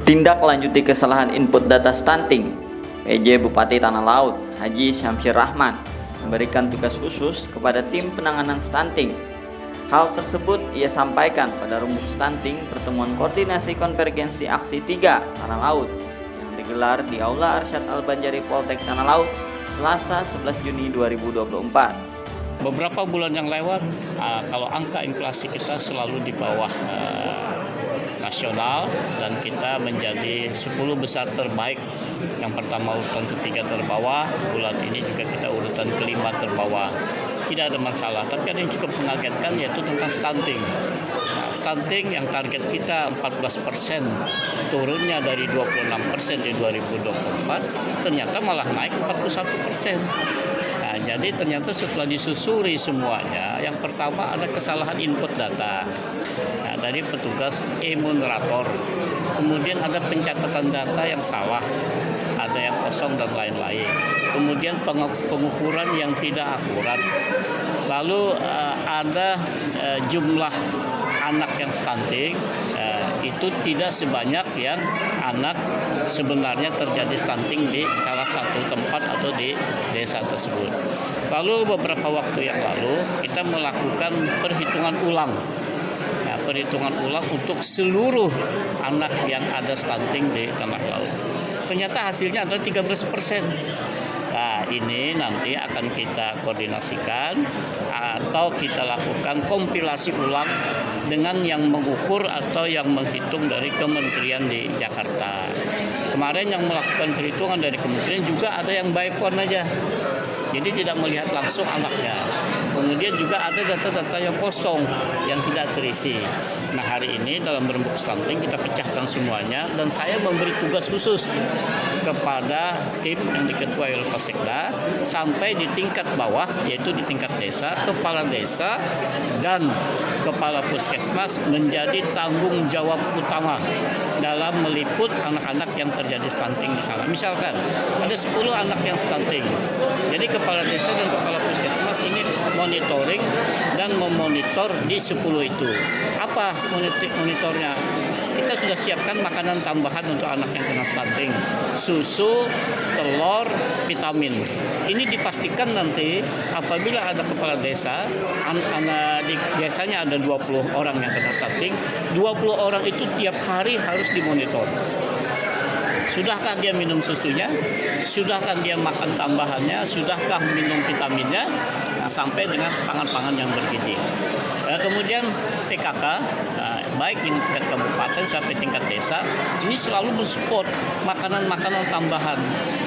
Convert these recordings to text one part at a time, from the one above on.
Tindak lanjuti kesalahan input data stunting. PJ Bupati Tanah Laut Haji Syamsir Rahman memberikan tugas khusus kepada tim penanganan stunting. Hal tersebut ia sampaikan pada rembuk stunting pertemuan koordinasi konvergensi aksi 3 Tanah Laut yang digelar di Aula Arsyad Al-Banjari Poltek Tanah Laut Selasa 11 Juni 2024. Beberapa bulan yang lewat, kalau angka inflasi kita selalu di bawah nasional dan kita menjadi 10 besar terbaik. Yang pertama urutan ketiga terbawah, bulan ini juga kita urutan kelima terbawah. Tidak ada masalah, tapi ada yang cukup mengagetkan yaitu tentang stunting. Stunting yang target kita 14%, turunnya dari 26% di 2024, ternyata malah naik 41%. Jadi ternyata setelah disusuri semuanya, yang pertama ada kesalahan input data dari petugas e-moderator. Kemudian ada pencatatan data yang salah, ada yang kosong dan lain-lain. Kemudian pengukuran yang tidak akurat. Lalu ada jumlah anak yang stunting itu tidak sebanyak yang anak sebenarnya terjadi stunting di salah satu tempat atau di desa tersebut. Lalu beberapa waktu yang lalu kita melakukan perhitungan ulang. Perhitungan ulang untuk seluruh anak yang ada stunting di Tanah Laut. Ternyata hasilnya adalah 13%. Nah, ini nanti akan kita koordinasikan atau kita lakukan kompilasi ulang dengan yang mengukur atau yang menghitung dari kementerian di Jakarta. Kemarin yang melakukan perhitungan dari kementerian juga ada yang by phone aja. Jadi tidak melihat langsung anaknya. Kemudian juga ada data-data yang kosong yang tidak terisi. Nah, hari ini dalam rembuk stunting kita pecahkan semuanya dan saya memberi tugas khusus kepada tim yang diketuai oleh Pak Sekda sampai di tingkat bawah, yaitu di tingkat desa, kepala desa dan kepala puskesmas menjadi tanggung jawab utama dalam meliput anak-anak yang terjadi stunting di sana. Misalkan ada 10 anak yang stunting. Jadi kepala desa dan kepala puskesmas ini monitoring dan memonitor di 10 itu. Apa monitornya? Kita sudah siapkan makanan tambahan untuk anak yang kena stunting, susu, telur, vitamin. Ini dipastikan nanti apabila ada kepala desa, di desanya ada 20 orang yang kena stunting, 20 orang itu tiap hari harus dimonitor. Sudahkah dia minum susunya? Sudahkah dia makan tambahannya? Sudahkah minum vitaminnya? Nah, sampai dengan pangan-pangan yang bergizi. Kemudian PKK, baik di tingkat kabupaten sampai tingkat desa, ini selalu mensupport makanan-makanan tambahan,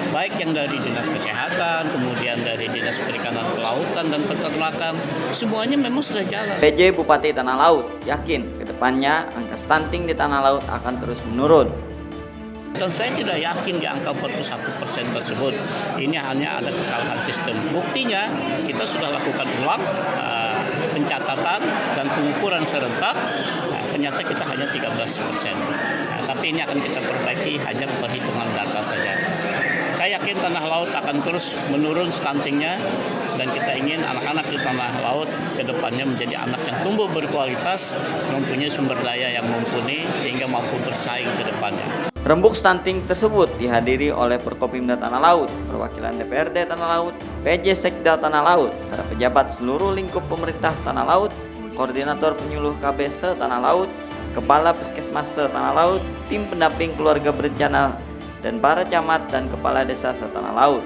baik yang dari Dinas Kesehatan, kemudian dari Dinas Perikanan Kelautan dan Peternakan, semuanya memang sudah jalan. PJ Bupati Tanah Laut yakin kedepannya angka stunting di Tanah Laut akan terus menurun. Dan saya tidak yakin di angka 41% tersebut. Ini hanya ada kesalahan sistem. Buktinya kita sudah lakukan ulang pencatatan dan pengukuran serentak. Ternyata kita hanya 13%. Tapi ini akan kita perbaiki hanya perhitungan data saja. Saya yakin Tanah Laut akan terus menurun stuntingnya dan kita ingin anak-anak di Tanah Laut ke depannya menjadi anak yang tumbuh berkualitas, mempunyai sumber daya yang mumpuni sehingga mampu bersaing ke depannya. Rembuk stunting tersebut dihadiri oleh Forkopimda Tanah Laut, perwakilan DPRD Tanah Laut, PJ Sekda Tanah Laut, para pejabat seluruh lingkup pemerintah Tanah Laut, koordinator penyuluh KB se-Tanah Laut, kepala puskesmas se-Tanah Laut, tim pendamping keluarga berencana, dan para camat dan kepala desa se-Tanah Laut.